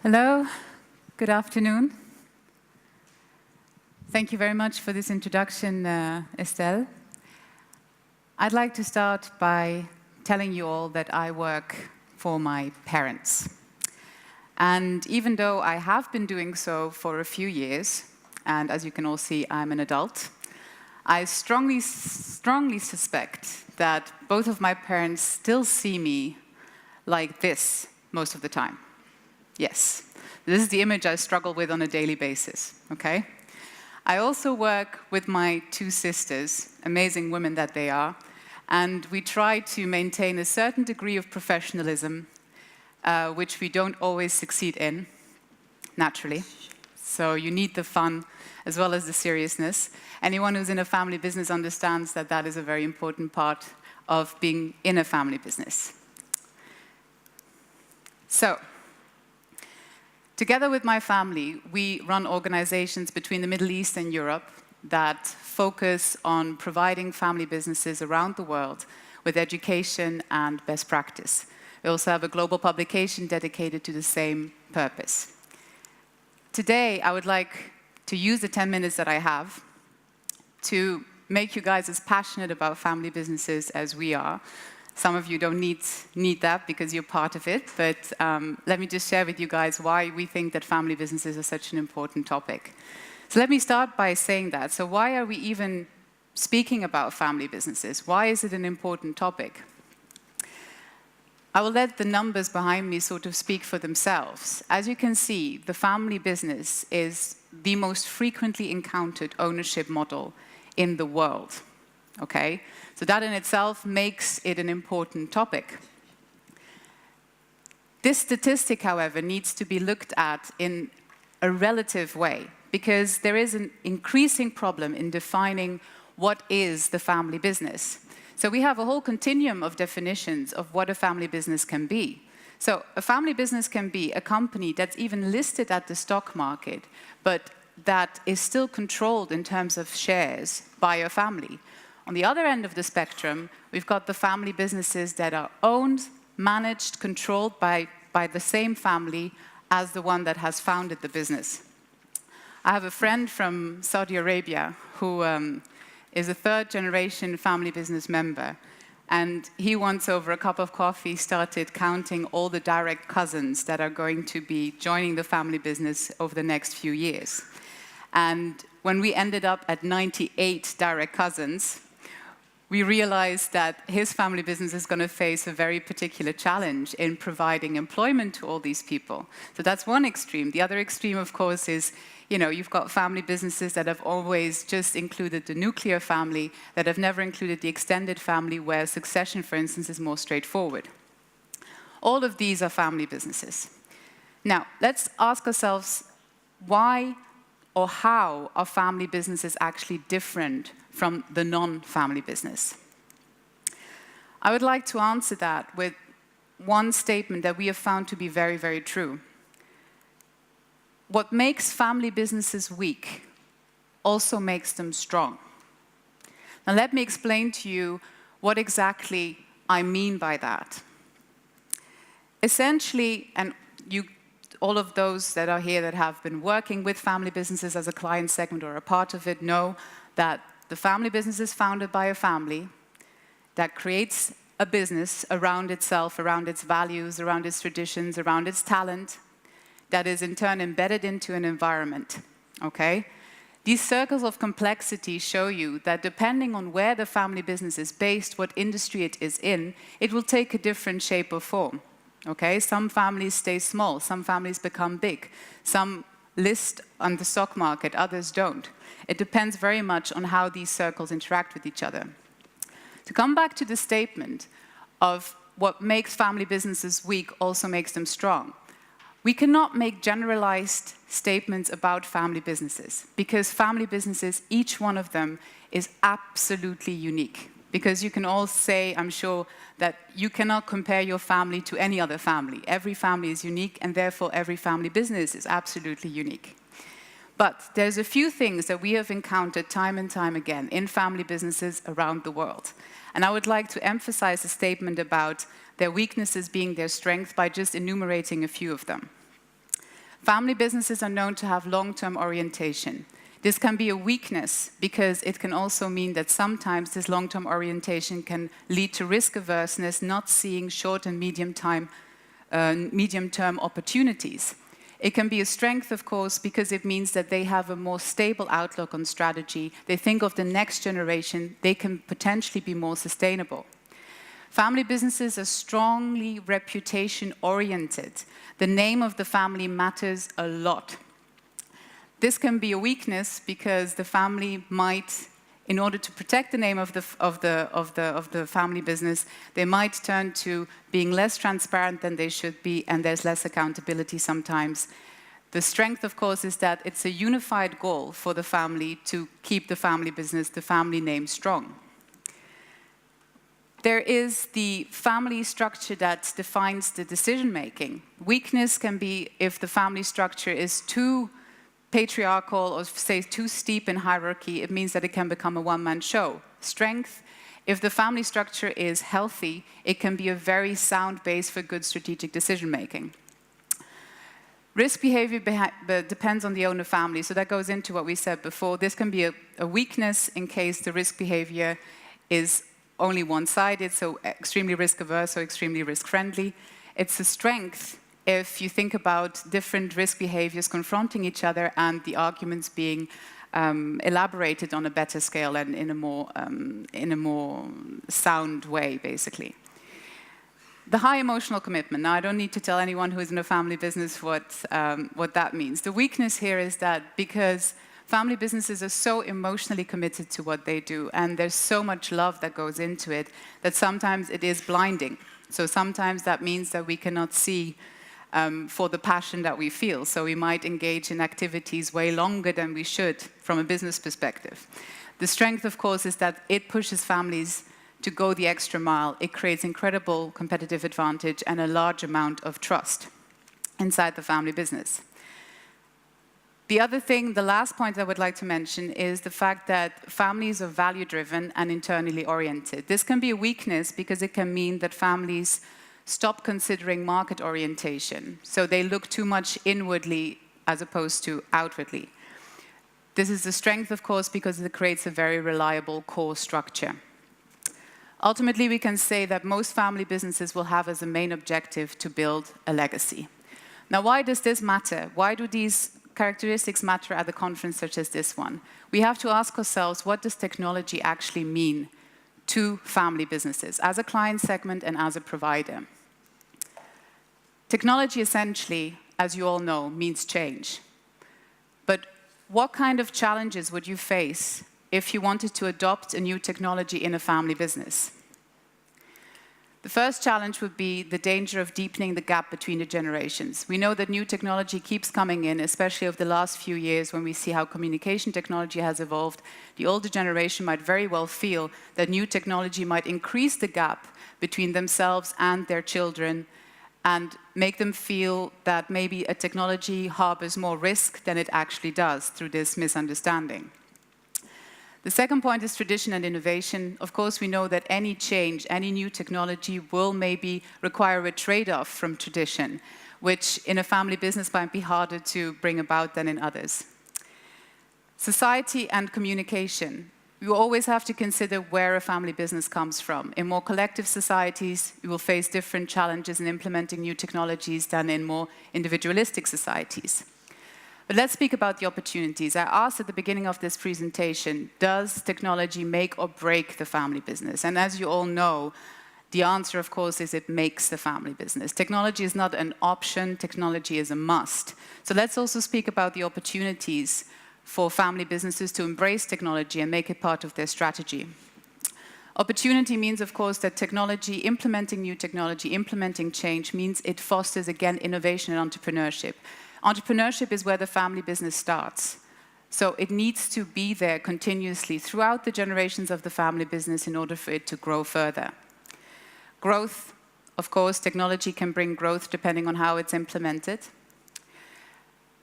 Hello, good afternoon. Thank you very much for this introduction, Estelle. I'd like to start by telling you all that I work for my parents. And even though I have been doing so for a few years, and as you can all see, I'm an adult, I strongly suspect that both of my parents still see me like this most of the time. Yes, this is the image I struggle with on a daily basis, okay? I also work with my two sisters, amazing women that they are, and we try to maintain a certain degree of professionalism, which we don't always succeed in, naturally. So you need the fun as well as the seriousness. Anyone who's in a family business understands that that is a very important part of being in a family business. So, together with my family, we run organizations between the Middle East and Europe that focus on providing family businesses around the world with education and best practice. We also have a global publication dedicated to the same purpose. Today, I would like to use the 10 minutes that I have to make you guys as passionate about family businesses as we are. Some of you don't need that because you're part of it, but let me just share with you guys why we think that family businesses are such an important topic. So let me start by saying that. So why are we even speaking about family businesses? Why is it an important topic? I will let the numbers behind me sort of speak for themselves. As you can see, the family business is the most frequently encountered ownership model in the world. Okay? So that in itself makes it an important topic. This statistic, however, needs to be looked at in a relative way, because there is an increasing problem in defining what is the family business. So we have a whole continuum of definitions of what a family business can be. So a family business can be a company that's even listed at the stock market, but that is still controlled in terms of shares by a family. On the other end of the spectrum, we've got the family businesses that are owned, managed, controlled by the same family as the one that has founded the business. I have a friend from Saudi Arabia who is a third-generation family business member. And he once, over a cup of coffee, started counting all the direct cousins that are going to be joining the family business over the next few years. And when we ended up at 98 direct cousins, we realized that his family business is going to face a very particular challenge in providing employment to all these people. So that's one extreme. The other extreme, of course, is, you know, you've got family businesses that have always just included the nuclear family, that have never included the extended family, where succession, for instance, is more straightforward. All of these are family businesses. Now, let's ask ourselves, why or how are family businesses actually different from the non-family business? I would like to answer that with one statement that we have found to be very, very true. What makes family businesses weak also makes them strong. Now let me explain to you what exactly I mean by that. Essentially, and all of those that are here that have been working with family businesses as a client segment or a part of it know that the family business is founded by a family that creates a business around itself, around its values, around its traditions, around its talent, that is in turn embedded into an environment, okay? These circles of complexity show you that depending on where the family business is based, what industry it is in, it will take a different shape or form, okay? Some families stay small, some families become big, some list on the stock market, others don't. It depends very much on how these circles interact with each other. To come back to the statement of what makes family businesses weak also makes them strong. We cannot make generalized statements about family businesses because family businesses, each one of them, is absolutely unique. Because you can all say, I'm sure, that you cannot compare your family to any other family. Every family is unique, and therefore every family business is absolutely unique. But there's a few things that we have encountered time and time again in family businesses around the world. And I would like to emphasize a statement about their weaknesses being their strength by just enumerating a few of them. Family businesses are known to have long-term orientation. This can be a weakness because it can also mean that sometimes this long-term orientation can lead to risk averseness, not seeing short and medium-term opportunities. It can be a strength, of course, because it means that they have a more stable outlook on strategy. They think of the next generation. They can potentially be more sustainable. Family businesses are strongly reputation-oriented. The name of the family matters a lot. This can be a weakness because the family might, in order to protect the name of the family business, they might turn to being less transparent than they should be, and there's less accountability sometimes. The strength, of course, is that it's a unified goal for the family to keep the family business, the family name, strong. There is the family structure that defines the decision-making. Weakness can be if the family structure is too patriarchal or, say, too steep in hierarchy. It means that it can become a one-man show. Strength, if the family structure is healthy, it can be a very sound base for good strategic decision-making. Risk behavior depends on the owner family, so that goes into what we said before. This can be a weakness in case the risk behavior is only one-sided, so extremely risk-averse or extremely risk-friendly. It's a strength if you think about different risk behaviors confronting each other and the arguments being elaborated on a better scale and in a more sound way, basically. The high emotional commitment. Now, I don't need to tell anyone who is in a family business what that means. The weakness here is that because family businesses are so emotionally committed to what they do, and there's so much love that goes into it, that sometimes it is blinding. So sometimes that means that we cannot see for the passion that we feel. So we might engage in activities way longer than we should from a business perspective. The strength, of course, is that it pushes families to go the extra mile. It creates incredible competitive advantage and a large amount of trust inside the family business. The other thing, the last point I would like to mention, is the fact that families are value-driven and internally oriented. This can be a weakness because it can mean that families stop considering market orientation. So they look too much inwardly as opposed to outwardly. This is a strength, of course, because it creates a very reliable core structure. Ultimately, we can say that most family businesses will have as a main objective to build a legacy. Now, why does this matter? Why do these characteristics matter at a conference such as this one? We have to ask ourselves, what does technology actually mean to family businesses as a client segment and as a provider? Technology essentially, as you all know, means change. But what kind of challenges would you face if you wanted to adopt a new technology in a family business? The first challenge would be the danger of deepening the gap between the generations. We know that new technology keeps coming in, especially over the last few years when we see how communication technology has evolved. The older generation might very well feel that new technology might increase the gap between themselves and their children and make them feel that maybe a technology harbors more risk than it actually does through this misunderstanding. The second point is tradition and innovation. Of course, we know that any change, any new technology will maybe require a trade-off from tradition, which in a family business might be harder to bring about than in others. Society and communication. You always have to consider where a family business comes from. In more collective societies, you will face different challenges in implementing new technologies than in more individualistic societies. But let's speak about the opportunities. I asked at the beginning of this presentation, does technology make or break the family business? And as you all know, the answer, of course, is it makes the family business. Technology is not an option, technology is a must. So let's also speak about the opportunities for family businesses to embrace technology and make it part of their strategy. Opportunity means, of course, that technology, implementing new technology, implementing change, means it fosters, again, innovation and entrepreneurship. Entrepreneurship is where the family business starts. So it needs to be there continuously throughout the generations of the family business in order for it to grow further. Growth, of course, technology can bring growth depending on how it's implemented.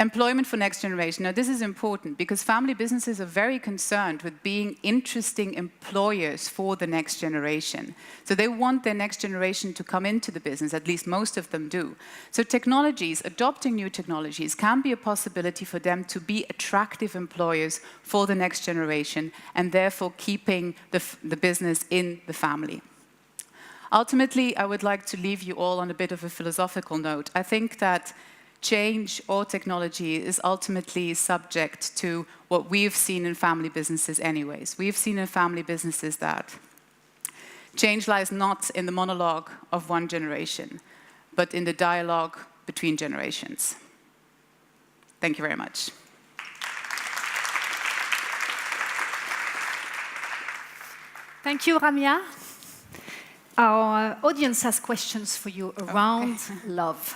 Employment for next generation. Now, this is important because family businesses are very concerned with being interesting employers for the next generation. So they want their next generation to come into the business, at least most of them do. So technologies, adopting new technologies, can be a possibility for them to be attractive employers for the next generation and therefore keeping the business in the family. Ultimately, I would like to leave you all on a bit of a philosophical note. I think that change or technology is ultimately subject to what we've seen in family businesses anyways. We've seen in family businesses that change lies not in the monologue of one generation, but in the dialogue between generations. Thank you very much. Thank you, Ramia. Our audience has questions for you around love.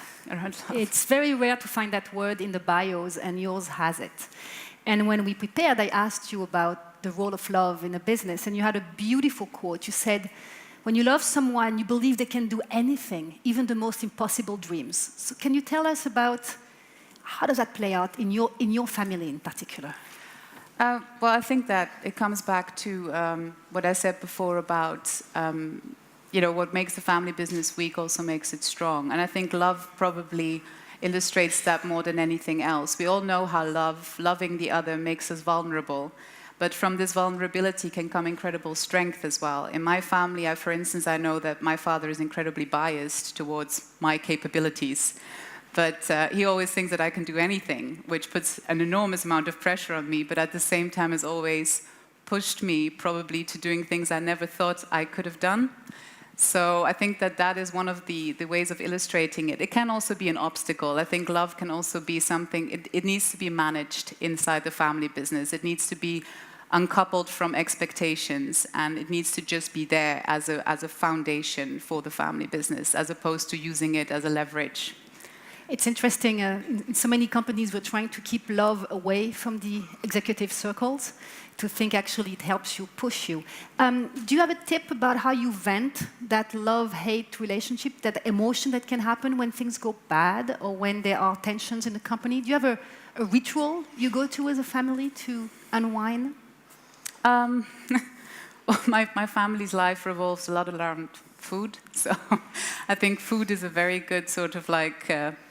It's very rare to find that word in the bios, and yours has it. And when we prepared, I asked you about the role of love in a business, and you had a beautiful quote. You said, when you love someone, you believe they can do anything, even the most impossible dreams. So can you tell us about how does that play out in your family in particular? Well, I think that it comes back to what I said before about what makes the family business weak also makes it strong. And I think love probably illustrates that more than anything else. We all know how loving the other makes us vulnerable. But from this vulnerability can come incredible strength as well. In my family, for instance, I know that my father is incredibly biased towards my capabilities. But he always thinks that I can do anything, which puts an enormous amount of pressure on me, but at the same time has always pushed me probably to doing things I never thought I could have done. So I think that is one of the ways of illustrating it. It can also be an obstacle. I think love can also be something, it needs to be managed inside the family business. It needs to be uncoupled from expectations, and it needs to just be there as a foundation for the family business, as opposed to using it as a leverage. It's interesting, in so many companies we're trying to keep love away from the executive circles, to think actually it helps you, push you. Do you have a tip about how you vent that love-hate relationship, that emotion that can happen when things go bad or when there are tensions in the company? Do you have a ritual you go to as a family to unwind? Well, my family's life revolves a lot around food, so I think food is a very good sort of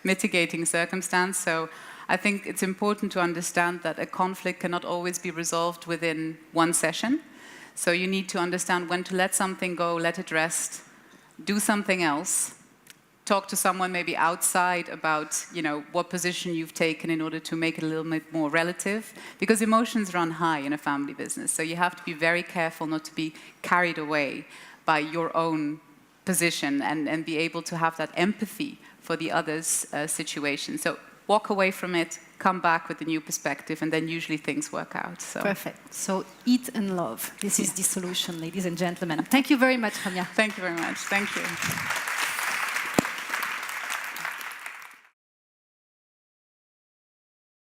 mitigating circumstance. So I think it's important to understand that a conflict cannot always be resolved within one session. So you need to understand when to let something go, let it rest, do something else, talk to someone maybe outside about what position you've taken in order to make it a little bit more relative, because emotions run high in a family business. So you have to be very careful not to be carried away by your own position and be able to have that empathy for the other's situation. So walk away from it, come back with a new perspective, and then usually things work out. So. Perfect. So eat and love. This is the solution, ladies and gentlemen. Thank you very much, Ramia. Thank you very much. Thank you.